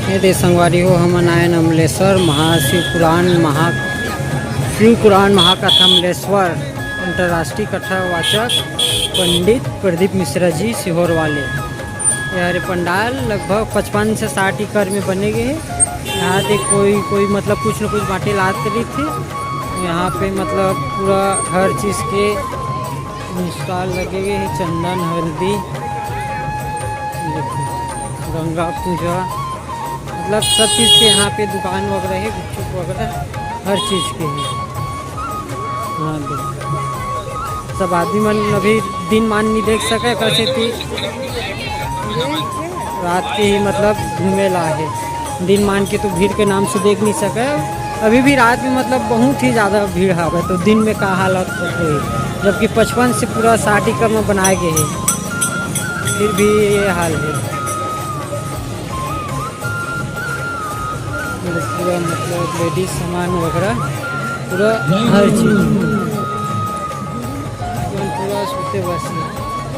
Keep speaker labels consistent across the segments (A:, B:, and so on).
A: मेरे संगवारी हो हम नायन अमलेश्वर शिव पुराण महाकथामलेश्वर अंतर्राष्ट्रीय कथावाचक पंडित प्रदीप मिश्रा जी सीहोर वाले। यह पंडाल लगभग 55 से 60 एकड़ में बनेगे हैं। यहाँ पे कोई मतलब कुछ न कुछ बाटे लात रही थी। यहाँ पे मतलब पूरा हर चीज़ के स्टॉल लगे हुए हैं, चंदन हल्दी गंगा पूजा मतलब सब चीज़ के यहाँ पे दुकान वगैरह है, गुपचुप वगैरह हर चीज़ के है। हाँ देखो सब आदमी मन अभी दिन मान नहीं देख सके, कैसे थी रात के ही मतलब घूमे ला है। दिन मान के तो भीड़ के नाम से देख नहीं सके। अभी भी रात में मतलब बहुत ही ज़्यादा भीड़ है, तो दिन में का हालत होती है, जबकि 55 से पूरा 60 एकड़ में बनाए गए हैं, फिर भी ये हाल है। पूरा मतलब लेडीज सामान वगैरह पूरा हर चीज़ पूरा सोते बस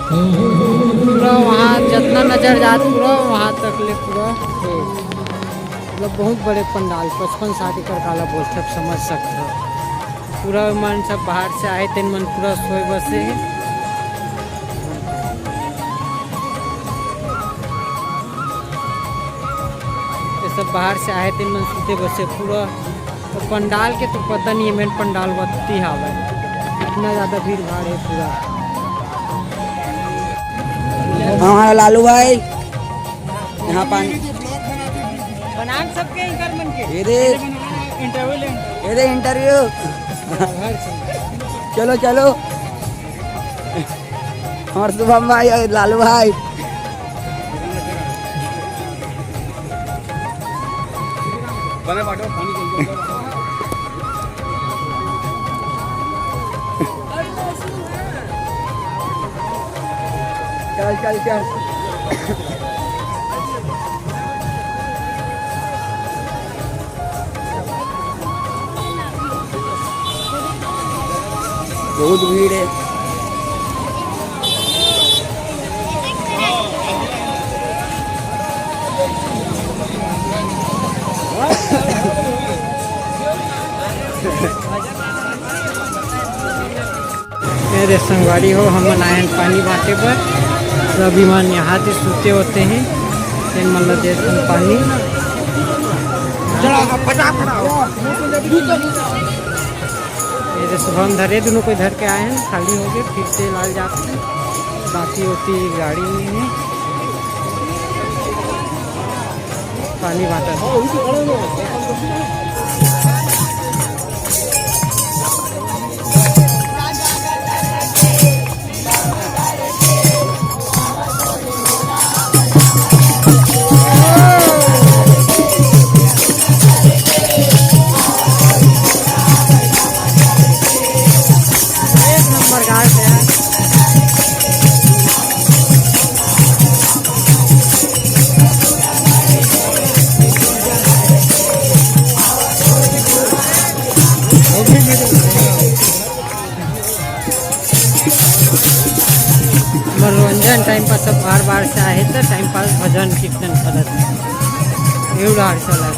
A: पूरा वहाँ जितना नज़र जात पूरा वहाँ तक ले पूरा है। मतलब बहुत बड़े पंडाल 55-60 एकड़ काला बोल सब समझ सकते हो। पूरा मन सब बाहर से आए थे, मन पूरा सोए बसे है। सब बाहर से आए थे, मन सोते बसे पूरा। तो पंडाल के तो पता नहीं है, मेन पंडाल बत्ती हावा इतना ज़्यादा भीड़ भाड़ है पूरा।
B: हाँ लालू भाई यहाँ पानी
A: बनान सबके इनकर मन के
B: ये दे इंटरव्यू चलो चलो और शुभम भाई और लालू भाई चल चल चल बहुत भीड़ है।
A: मेरे संगवारी हो हम नायन पानी बाटे पर सभी मन यहाँ से सूते होते हैं। मतलब देते पानी मेरे शुभम धरे दोनों कोई धर के आए हैं, खाली हो गए फिर से लाल जाते हैं। बाकी होती गाड़ी में है पानी बांटा। मनोरंजन टाइम पास सब बार से आहे तो टाइम पास भजन कीर्तन करत एवढा चला।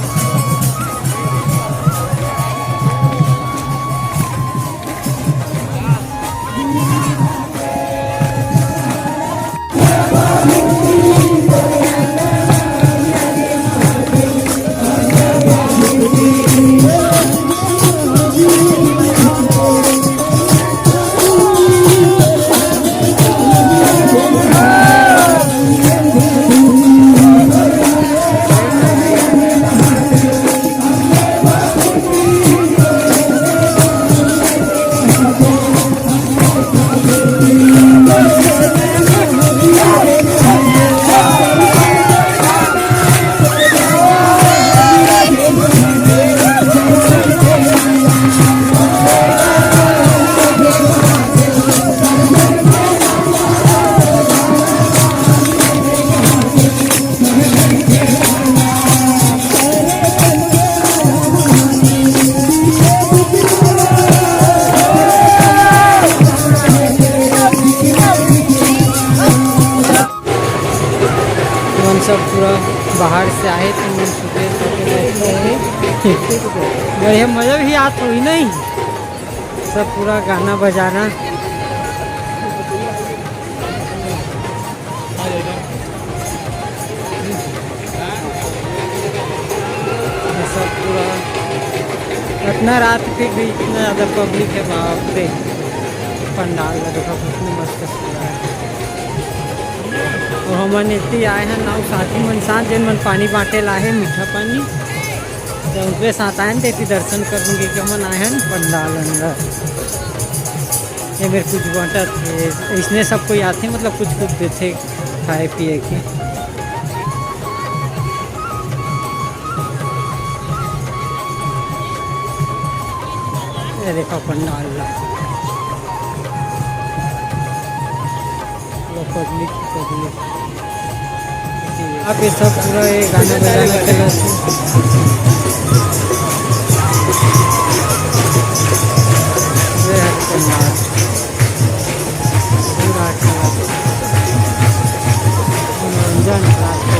A: आहे तो मन सुबह बढ़िया मज़ा भी आता हुई नहीं, सब पूरा गाना बजाना ये सब पूरा। इतना रात फिर भी इतना ज़्यादा पब्लिक है, बाप रे। पंडाल का देखो कितनी मस्त सजा है। और हमन इतनी आए हैं ना साथी मन साथ जिन मन पानी बांटे लाए हैं मीठा पानी, तो उनके साथ आए थे दर्शन करूँगी कि हमन आए हैं पंडाल अंदर। ये मेरे कुछ बांटा थे, इसने सब कोई आते मतलब कुछ कुछ देते खाए पिए के। ये देखो पंडाल पब्लिक अब ये सब पूरा ये गाना बजाना चला मनोरंजन रात के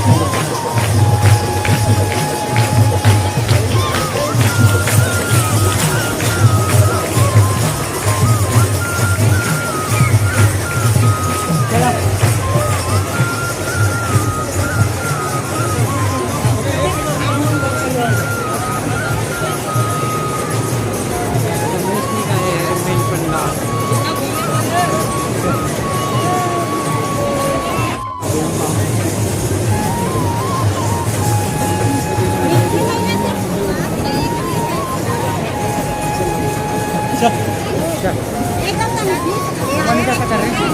A: कैसा कर रहे हैं?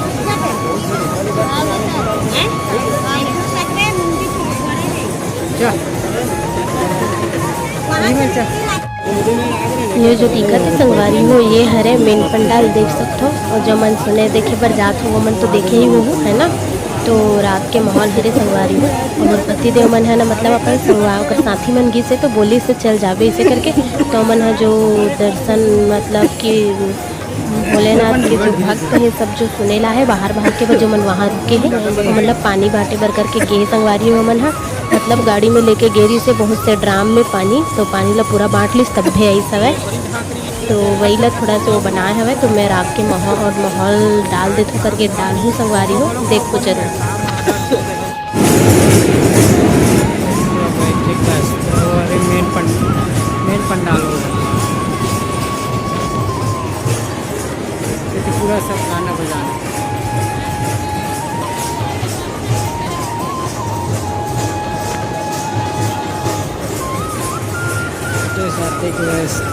C: ये जो दिखत है संगवारी हो, ये हरे मेन पंडाल देख सकते हो। और जो मन सुने देखे बर जात हो वो मन तो देखे ही हो है ना। तो रात के माहौल हरे संगवारी हो, और पति देव मन है ना मतलब अपन संगवार कर साथी मन घी से तो बोली से चल जाबे इसे करके। तो मन है जो दर्शन मतलब कि भोलेनाथ के जो भक्त है सब जो सुनेला है बाहर के जो मन वहाँ रुके हैं मतलब पानी बाटे बर करके गे संगवारी हो मन है मतलब गाड़ी में लेके गेरी से बहुत से ड्राम में पानी, तो पानी ला पूरा बांट लिस तब भी आई सवै। तो वही ला थोड़ा सा वो बनाए हवे, तो मैं रात के माहौल डाल देती करके डाल हूँ संगवारी हो, देखो जरूर।
A: मेन पंडाल पूरा सब गाना बजाना तो साथ एक व्यवस्था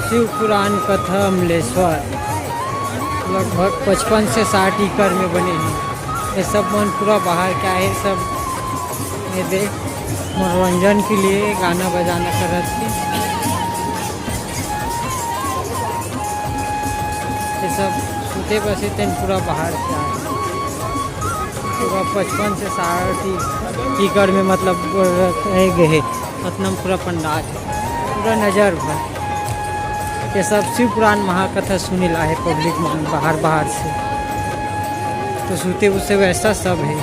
A: शिव पुराण कथा अमलेश्वर लगभग 55 से 60 एकड़ में बने हैं। ये सब मन पूरा बाहर का है, सब ये देख मनोरंजन के लिए गाना बजाना कर रहे थे। ये सब सूते बसे थे पूरा बाहर का है, पूरा 55 से 60 एकड़ में मतलब गए मतलब पूरा पंडाल पूरा नज़र भर। ये सब शिव पुराण महाकथा सुने ला है पब्लिक बाहर से, तो सूते उससे वैसा सब है।